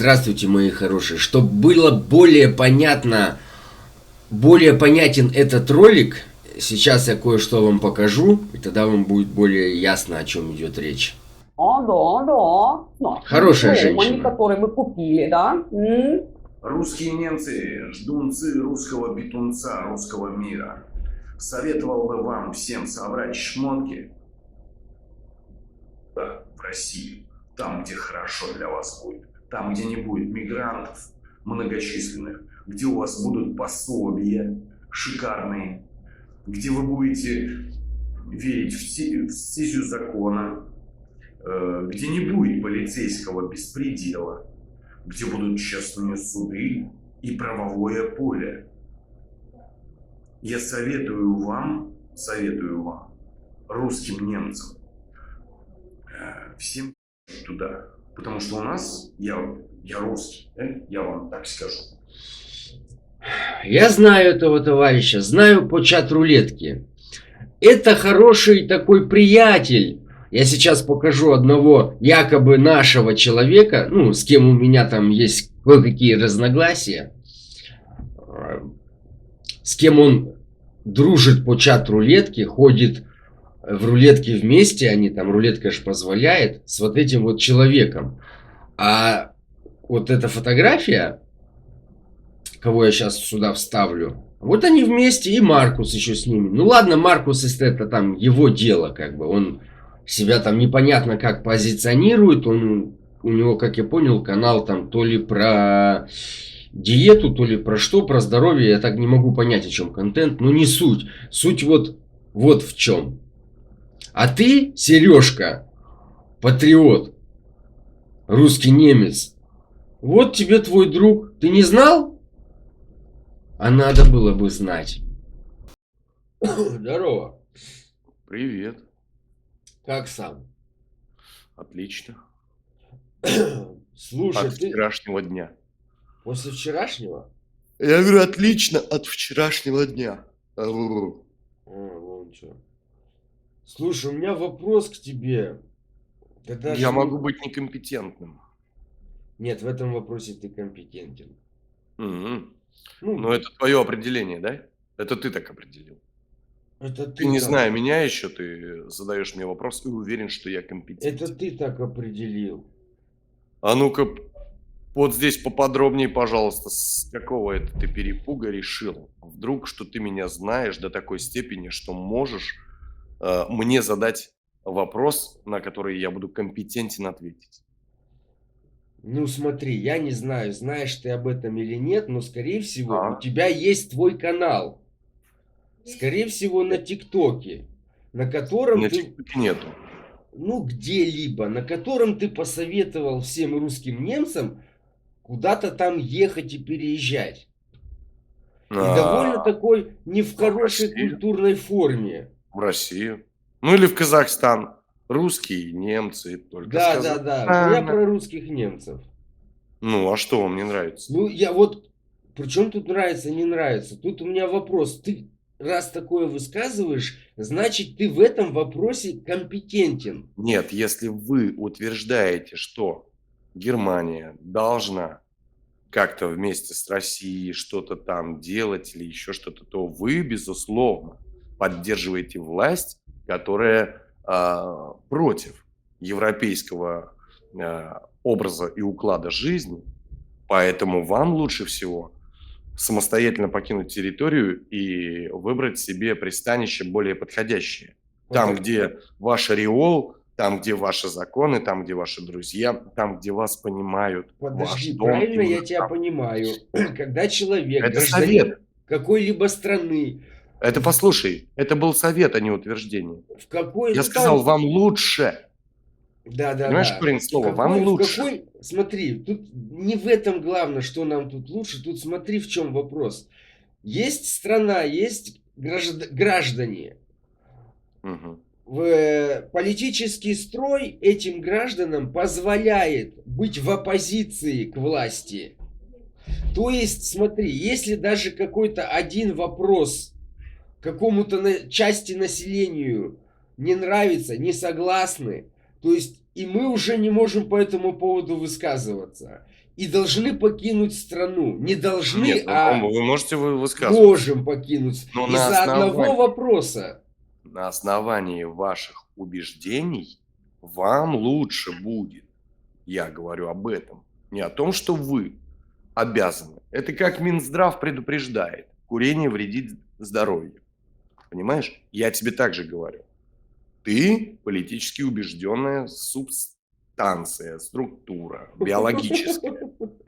Здравствуйте, мои хорошие. Чтобы было более понятен этот ролик, сейчас я кое-что вам покажу, и тогда вам будет более ясно, о чем идет речь. Да. Хорошая Дома, женщина. который мы купили, да? Русские немцы, ждунцы русского бетунца, русского мира. Советовал бы вам всем собрать шмотки, да, в Россию, там, где хорошо для вас будет, там, где не будет мигрантов многочисленных, где у вас будут пособия шикарные, где вы будете верить в стезю закона, где не будет полицейского беспредела, где будут честные суды и правовое поле. Я советую вам, русским немцам, всем туда. Потому что у нас, я русский, да? Я вам так скажу. Я знаю этого товарища, знаю по чат-рулетке. Это хороший такой приятель. Я сейчас покажу одного якобы нашего человека, ну, с кем у меня там есть кое-какие разногласия, с кем он дружит по чат-рулетке, ходит в рулетке вместе, они там, рулетка же позволяет, с вот этим вот человеком. А вот эта фотография, кого я сейчас сюда вставлю, вот они вместе, и Маркус еще с ними. Ну ладно, Маркус, это там его дело, как бы, он себя там непонятно как позиционирует, у него, как я понял, канал там то ли про диету, то ли про что, про здоровье, я так не могу понять, о чем контент, но не суть. Суть вот в чем. А ты, Сережка, патриот, русский немец, вот тебе твой друг, ты не знал? А надо было бы знать. Здорово. Привет. Как сам? Отлично. Слушай, От вчерашнего дня. После вчерашнего? Я говорю, отлично от вчерашнего дня. Вон что. Слушай, у меня вопрос к тебе. Я могу быть некомпетентным. Нет, в этом вопросе ты компетентен. Но это твое определение, да? Это ты так определил. Это ты не зная меня еще, ты задаешь мне вопрос и уверен, что я компетентен. Это ты так определил. А ну-ка, вот здесь поподробнее, пожалуйста, с какого это ты перепуга решил? Вдруг, что ты меня знаешь до такой степени, что можешь мне задать вопрос, на который я буду компетентен ответить. Ну смотри, я не знаю, знаешь ты об этом или нет, но скорее всего у тебя есть твой канал. Скорее всего на ТикТоке, на котором на ты... ТикТоке нету. Ну где-либо, на котором ты посоветовал всем русским немцам куда-то там ехать и переезжать. И довольно такой не в хорошей культурной форме. В Россию. Ну или в Казахстан. Русские, немцы, только Да. Я про русских немцев. Ну, а что вам не нравится? Ну, я вот... Причем тут нравится, не нравится? Тут у меня вопрос. Ты раз такое высказываешь, значит, ты в этом вопросе компетентен. Нет, если вы утверждаете, что Германия должна как-то вместе с Россией что-то там делать или еще что-то, то вы, безусловно, поддерживаете власть, которая против европейского образа и уклада жизни. Поэтому вам лучше всего самостоятельно покинуть территорию и выбрать себе пристанище более подходящее. Там, где ваш ореол, там, где ваши законы, там, где ваши друзья, там, где вас понимают. Подожди, правильно я тебя понимаю. Когда человек, гражданин какой-либо страны... Это послушай, это был совет, а не утверждение. Я сказал, вам лучше. Да. Понимаешь, корень слова, вам лучше. Смотри, тут не в этом главное, что нам тут лучше. Тут смотри, в чем вопрос. Есть страна, есть граждане. Политический строй этим гражданам позволяет быть в оппозиции к власти. То есть, смотри, если даже какой-то один вопрос какому-то части населению не нравится, не согласны, то есть и мы уже не можем по этому поводу высказываться. И должны покинуть страну. Не должны, Нет, а вы можете высказываться. можем покинуть. Но Из-за одного вопроса. на основании ваших убеждений вам лучше будет. Я говорю об этом. Не о том, что вы обязаны. Это как Минздрав предупреждает. Курение вредит здоровью. Понимаешь? Я тебе также говорю. Ты политически убежденная субстанция, структура, биологическая.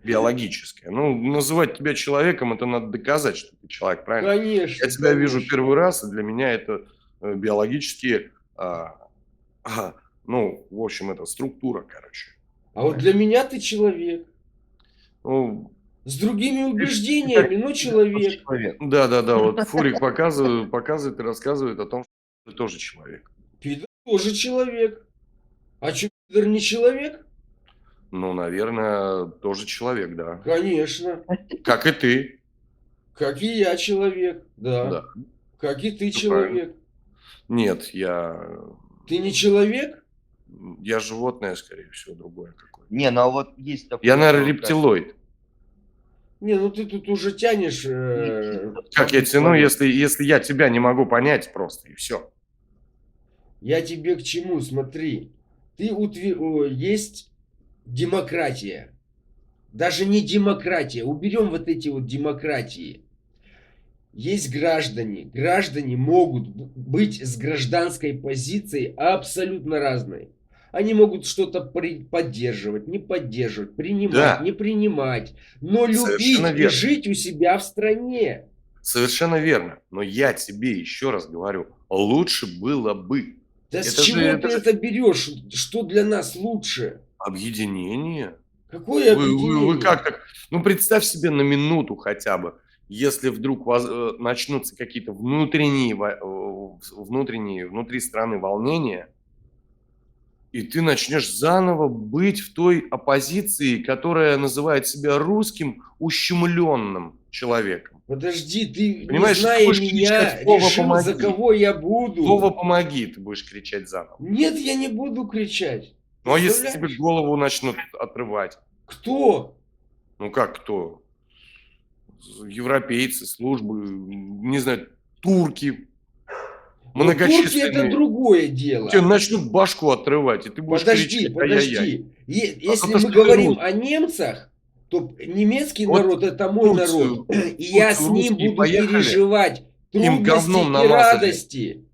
Биологическая. Ну, называть тебя человеком, это надо доказать, что ты человек, правильно? Конечно. Я тебя вижу конечно. первый раз, и для меня это биологически, ну, в общем, это структура, короче. А вот для меня ты человек. Ну, С другими убеждениями, но человек. Да, вот Фурик показывает и рассказывает о том, что ты тоже человек. Пидор тоже человек. А что, пидор не человек? Ну, наверное, тоже человек, да. Конечно. Как и ты. Как и я человек, да. Да. Как и ты Всё человек. Нет, Ты не человек? я животное, скорее всего, другое какое-то. Не, ну а вот есть такой... Я, наверное, вопрос, рептилоид. Не, ну ты тут уже тянешь. Как я тяну, если я тебя не могу понять просто, и все. Я тебе к чему? Смотри. Есть демократия. Даже не демократия. Уберем вот эти вот демократии. Есть граждане. Граждане могут быть с гражданской позицией абсолютно разной. Они могут что-то поддерживать, не поддерживать, принимать, Да. не принимать, но любить Совершенно и верно. жить у себя в стране. Совершенно верно. Но я тебе еще раз говорю, лучше было бы. Да с Это же- чего это ты же- это берешь? Что для нас лучше? Объединение. Какое Вы объединение? как так? Ну, представь себе на минуту хотя бы, если вдруг начнутся какие-то внутренние внутри страны волнения, и ты начнешь заново быть в той оппозиции, которая называет себя русским ущемленным человеком. Подожди, ты, Понимаешь, не ты зная будешь меня, кричать: «Вова, решил, за помоги! кого я буду. Вова, помоги!» Ты будешь кричать заново. Нет, я не буду кричать. Ну, а если Представляешь? тебе голову начнут отрывать? Кто? Ну, как кто? Европейцы, службы, не знаю, турки. Ну, турки это Многочисленные. другое дело. Тебе начнут башку отрывать, и ты будешь Подожди, кричать: «Ай-яй-яй». подожди. Если то, мы что говорим ты о немцах, то немецкий Вот народ это мой Турцию- народ. И я с Турцию ним русские буду поехали, переживать им трудности говном и намазали. радости.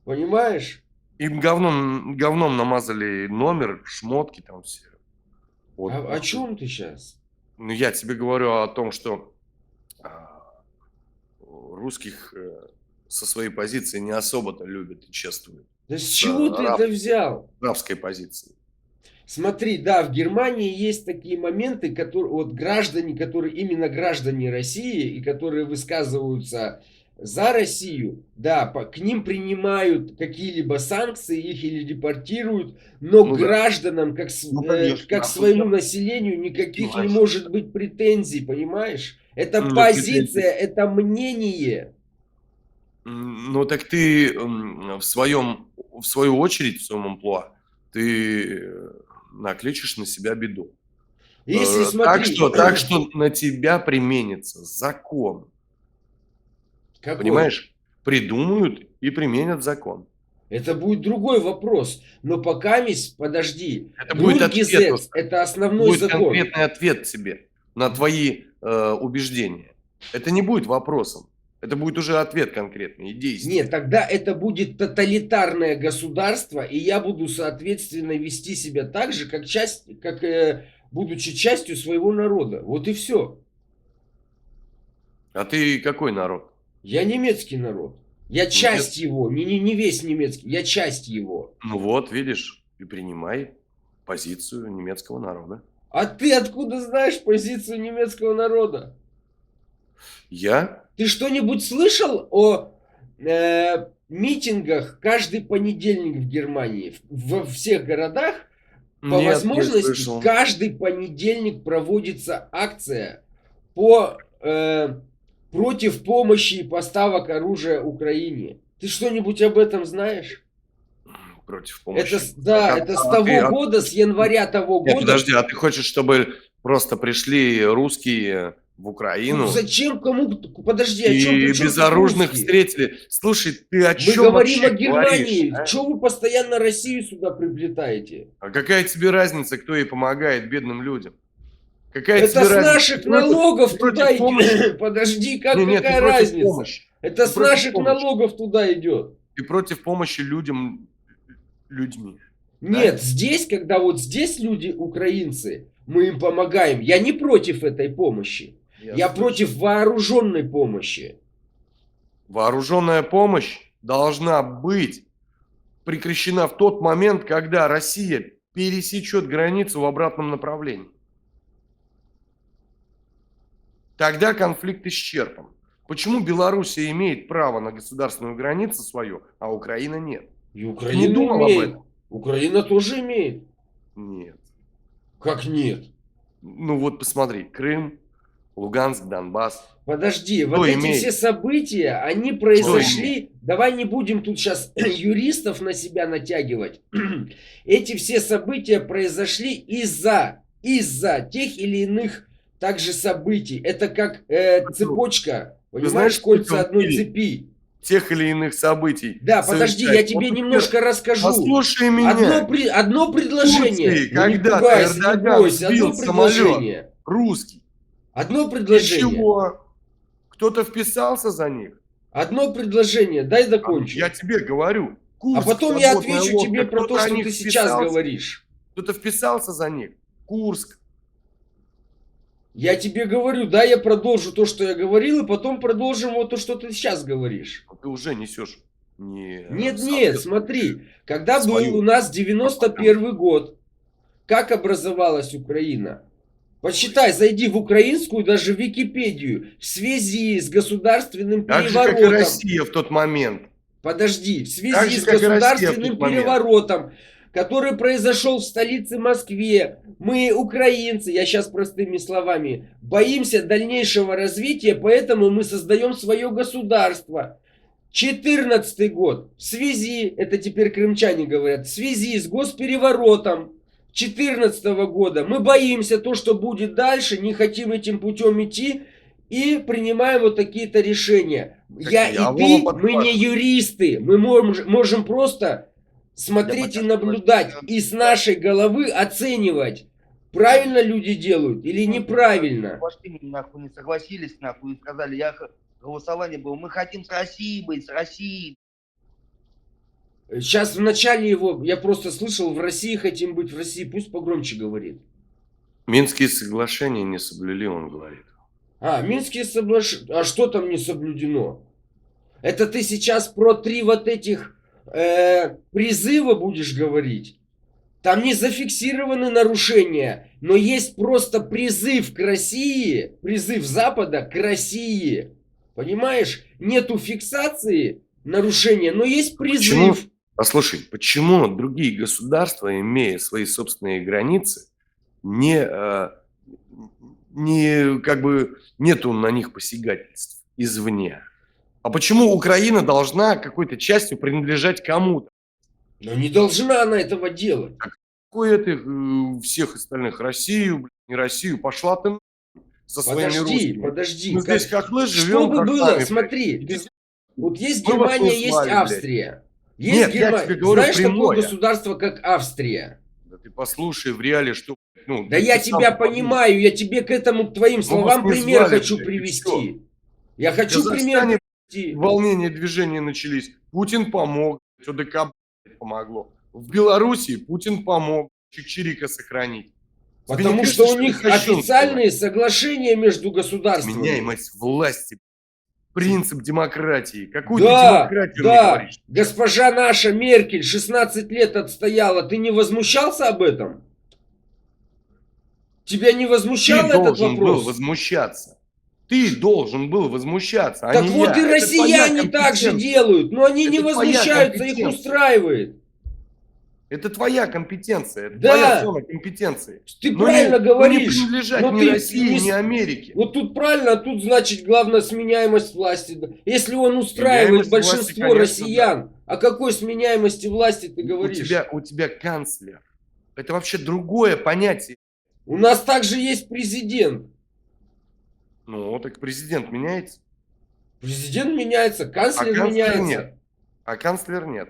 Понимаешь? Им говном намазали номер, шмотки там все. Вот. О чем ты сейчас? Ну, я тебе говорю о том, что русских со своей позиции не особо-то любят и чествуют. Да с чего ты это взял? Рабской позиции. Смотри, да, в Германии есть такие моменты, которые вот граждане, которые именно граждане России и которые высказываются за Россию, да, к ним принимают какие-либо санкции, их или депортируют, но Ну к да. гражданам, как конечно, к а своему населению никаких не Конечно. может быть претензий, понимаешь? Это Ну, позиция, это мнение. Ну, так ты в свою очередь, в своем амплуа, ты накличешь на себя беду. Если смотри, Так что на тебя применится закон. какой? Понимаешь? Придумают и применят закон. Это будет другой вопрос. Но пока подожди. Это будет ответ. Grundgesetz – это основной Будет закон. конкретный ответ тебе на твои убеждения. Это не будет вопросом. Это будет уже ответ конкретный и действие. Нет, тогда это будет тоталитарное государство, и я буду, соответственно, вести себя так же, будучи частью своего народа. Вот и все. А ты какой народ? Я немецкий народ. Я часть его, не весь немецкий, я часть его. Ну вот, видишь, и принимай позицию немецкого народа. А ты откуда знаешь позицию немецкого народа? Я? Ты что-нибудь слышал о митингах каждый понедельник в Германии? Во всех городах по Нет, не возможности слышал. каждый понедельник проводится акция против помощи и поставок оружия Украине. Ты что-нибудь об этом знаешь? против Это, помощи. да, это с того года, с января того Нет, года. подожди, а ты хочешь, чтобы просто пришли русские в Ну, Украину зачем кому? Подожди, о чем? и При чем тут безоружных русские? встретили? Слушай, ты о Мы чем говорим вообще о Германии. говоришь, а? Чего вы постоянно Россию сюда приплетаете? А какая тебе разница, кто ей помогает, бедным людям? Какая Это тебе с разница? наших Ты против- налогов ты туда против помощи? идет. Подожди, как Не, нет, ты какая против разница? помощи. Это Ты с против наших помощи. налогов туда идет. Ты против помощи людям, людьми. Нет, здесь, когда вот здесь люди, украинцы, мы им помогаем, я не против этой помощи. Я слышу. против вооруженной помощи. Вооруженная помощь должна быть прекращена в тот момент, когда Россия пересечет границу в обратном направлении. Тогда конфликт исчерпан. Почему Белоруссия имеет право на государственную границу свою, а Украина нет? И Украина не думал об имеет. этом? Украина тоже имеет. Нет. Как нет? Ну вот посмотри, Крым, Луганск, Донбасс. Подожди, Кто вот эти имеет? все события, они произошли, давай не будем тут сейчас юристов на себя натягивать. Эти все события произошли из-за тех или иных также событий. Это как цепочка, понимаешь, знаешь, кольца сколько одной убили? цепи. Тех или иных событий. Да, подожди, я тебе Вот немножко расскажу. послушай меня. Одно предложение. Турции, Ну, не когда пугайся, не Эрдоган бойся, сбил одно самолет предложение. русский. Одно И предложение. чего? Кто-то вписался за них? Одно предложение, дай докончу. Я тебе говорю. А Курск, потом я подводная отвечу лодка, тебе про то, кто-то о что них ты сейчас вписался? говоришь. Кто-то вписался за них? Курск. Я тебе говорю, да, я продолжу то, что я говорил, и потом продолжим вот то, что ты сейчас говоришь. Ты уже несешь не Нет, смотри, когда свою был у нас 91 год, как образовалась Украина? Почитай, зайди в украинскую, даже в Википедию, в связи с государственным Так же, как и переворотом. Россия в тот момент. Подожди, в Так связи же, с как и Россия в государственным тот момент. переворотом, который произошел в столице Москве, мы, украинцы, я сейчас простыми словами, боимся дальнейшего развития, поэтому мы создаем свое государство. 14 год, в связи, это теперь крымчане говорят, в связи с госпереворотом 14 года мы боимся то, что будет дальше, не хотим этим путем идти и принимаем вот такие-то решения. Я и А ты, Вова мы не юристы, мы можем просто смотреть и наблюдать и с нашей головы оценивать, правильно люди делают или неправильно. Пошли, нахуй, не согласились, нахуй, и сказали, голосование было, мы хотим с Россией быть, с Россией. Сейчас в начале его, я просто слышал, в России хотим быть в России, пусть погромче говорит. Минские соглашения не соблюли, он говорит. Минские соглашения, а что там не соблюдено? Это ты сейчас про 3 вот этих призыва будешь говорить? Там не зафиксированы нарушения, но есть просто призыв к России, призыв Запада к России. Понимаешь? Нету фиксации нарушения, но есть призыв. Почему? Послушай, почему другие государства, имея свои собственные границы, как бы нету на них посягательств извне? А почему Украина должна какой-то частью принадлежать кому-то? Но не должна она этого делать. Какой это всех остальных? Россию, блядь, не Россию, пошла ты со своими русскими. Подожди. Мы здесь хохлы Что живем, бы как было, сами, смотри, блядь. вот есть Мы вас Германия, не есть звали, блядь. Австрия. Есть Нет, я Германия. тебе говорю Знаешь такое прямое. государство, как Австрия? Да ты послушай в реале, что... Ну, Да ты я сам тебя подумай. понимаю, я тебе к этому, к твоим вас словам не пример звали, хочу блядь, и привести. всё. Я В хочу пример Казахстане привести. волнения, движения начались. Путин помог, ОДК помогло. В Белоруссии Путин помог Чик-Чирика сохранить. Тебе не Потому кажется, что у них это кощунство? официальные соглашения между государствами. Меняемость власти. Принцип демократии. Какую ты Да, демократию мне да, говоришь? госпожа наша Меркель 16 лет отстояла. Ты не возмущался об этом? Тебя не возмущал Ты этот должен был вопрос? возмущаться. Ты должен был возмущаться, а Так не вот я. и Это россияне твоя так же компетенция. делают, но они не Это твоя возмущаются, их компетенция. устраивает. Это твоя компетенция, это Да. твоя зона компетенции. Ты Но правильно не говоришь. принадлежать но ни ты России, не ни с- Америке. Вот тут правильно, а тут значит главное сменяемость власти. Да. Если он устраивает Сменяемость власти, большинство конечно, россиян, о какой сменяемости власти ты У говоришь? тебя канцлер. Это вообще другое понятие. У нас также есть президент. Ну, так президент меняется, Президент меняется, а канцлер канцлер меняется. нет. А канцлер нет.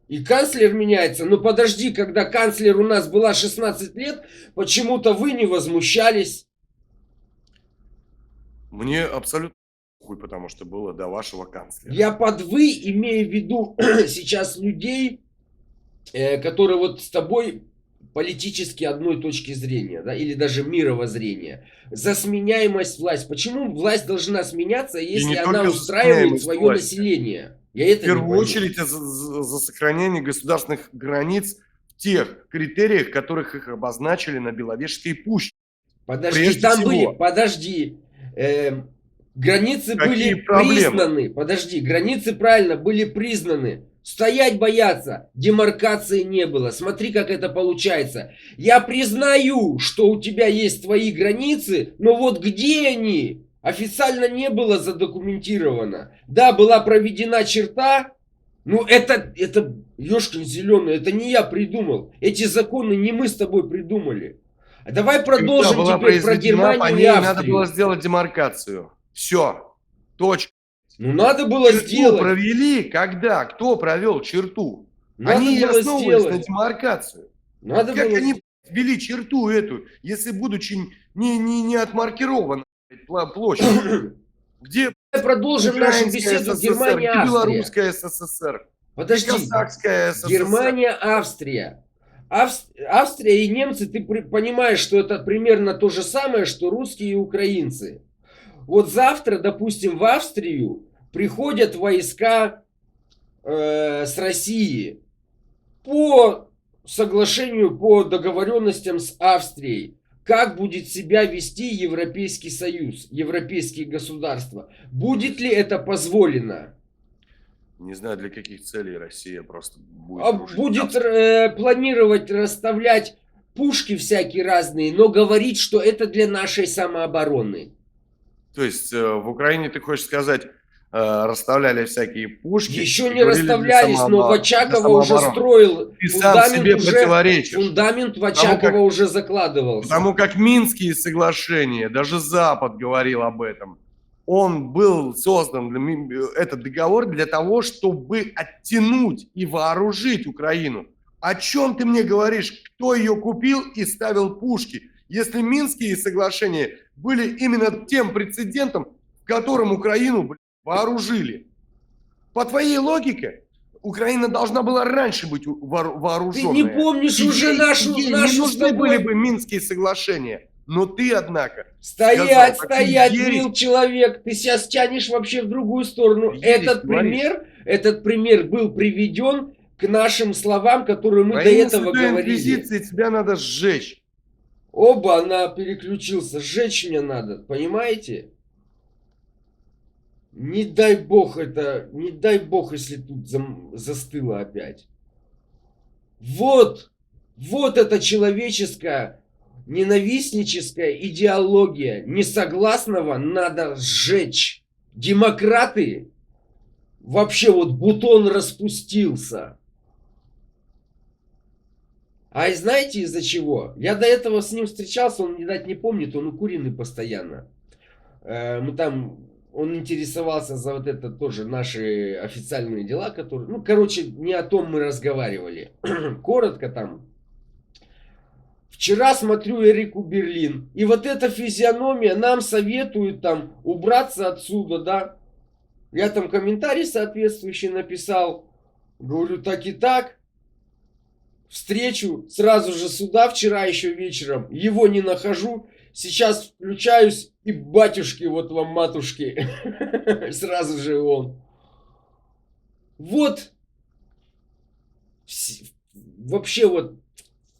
И канцлер меняется. Но подожди, когда канцлер у нас была 16 лет, почему-то вы не возмущались. Мне абсолютно хуй, потому что было до вашего канцлера. Я под «вы» имею в виду сейчас людей, которые вот с тобой политически одной точки зрения, да, или даже мировоззрения. За сменяемость власти. Почему власть должна сменяться, если не она только за устраивает сменяемость свое власти. население? Я В это не первую пойму. очередь за сохранение государственных границ в тех критериях, которых их обозначили на Беловежской пуще. Подожди, Прежде там всего. были, подожди, границы Какие были проблемы? признаны, подожди, границы правильно были признаны. Стоять бояться, демаркации не было. Смотри, как это получается. Я признаю, что у тебя есть твои границы, но вот где они? Официально не было задокументировано. Да, была проведена черта, ну это ёшкин зеленый, это не я придумал. Эти законы не мы с тобой придумали. А давай продолжим Была теперь про произведена, Германию по и ней надо Австрию. было сделать демаркацию. Все. Точка. Ну надо было Черту сделать. провели, когда? Кто провел черту? Надо Они и было основывались на сделать. демаркацию. Надо Как было они ввели черту эту, если будучи не отмаркирована площадь? Где Давай продолжим нашу Украинская беседу СССР, Германия, где Австрия. Белорусская СССР, где Подожди. Казахская СССР. Германия, Австрия. Австрия и немцы, ты понимаешь, что это примерно то же самое, что русские и украинцы. Вот завтра, допустим, в Австрию приходят войска с России по соглашению, по договоренностям с Австрией. Как будет себя вести Европейский Союз, европейские государства? Будет ли это позволено? Не знаю, для каких целей Россия просто будет дружить с Будет Австрией. планировать расставлять пушки всякие разные, но говорить, что это для нашей самообороны. То есть в Украине, ты хочешь сказать, расставляли всякие пушки? Еще и не говорили для расставлялись, но для Вачакова уже самообороны. строил. Ты сам себе противоречишь. Фундамент Вачакова уже закладывался. Потому как Минские соглашения, даже Запад говорил об этом, он был создан, этот договор, для того, чтобы оттянуть и вооружить Украину. О чем ты мне говоришь? Кто ее купил и ставил пушки? Если Минские соглашения были именно тем прецедентом, в котором Украину вооружили. По твоей логике, Украина должна была раньше быть вооруженная. Ты не помнишь уже нашу не нужны с тобой... были бы Минские соглашения. Но ты, однако, Стоять, сказал, такую стоять, ересь. мил человек, ты сейчас тянешь вообще в другую сторону. Ересь говоришь. Этот пример был приведен к нашим словам, которые мы Во до имя этого Святой говорили. Инквизиции тебя надо сжечь. Оба, она переключился, сжечь мне надо, понимаете? Не дай бог это, не дай бог, если тут застыло опять. Вот эта человеческая, ненавистническая идеология. Несогласного надо сжечь. Демократы, вообще вот бутон распустился. А знаете из-за чего? Я до этого с ним встречался, он, видать, не помнит, он укуренный постоянно. Мы там, он интересовался за вот это тоже наши официальные дела, которые... Ну, короче, не о том мы разговаривали. Коротко там. Вчера смотрю Эрику Берлин, и вот эта физиономия нам советует там убраться отсюда, да. Я там комментарий соответствующий написал. Говорю, так и так. Встречу сразу же сюда вчера еще вечером. Его не нахожу. Сейчас включаюсь и батюшки, вот вам матушки. Сразу же он. Вот. Вообще вот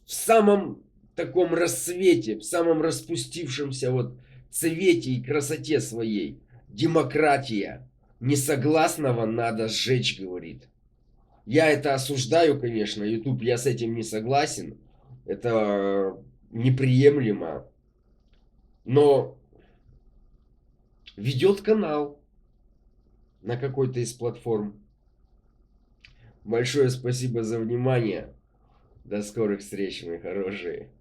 в самом таком расцвете, в самом распустившемся вот цвете и красоте своей. Демократия. Несогласного надо сжечь, говорит. Я это осуждаю, конечно, YouTube, я с этим не согласен. Это неприемлемо. Но ведет канал на какой-то из платформ. Большое спасибо за внимание. До скорых встреч, мои хорошие.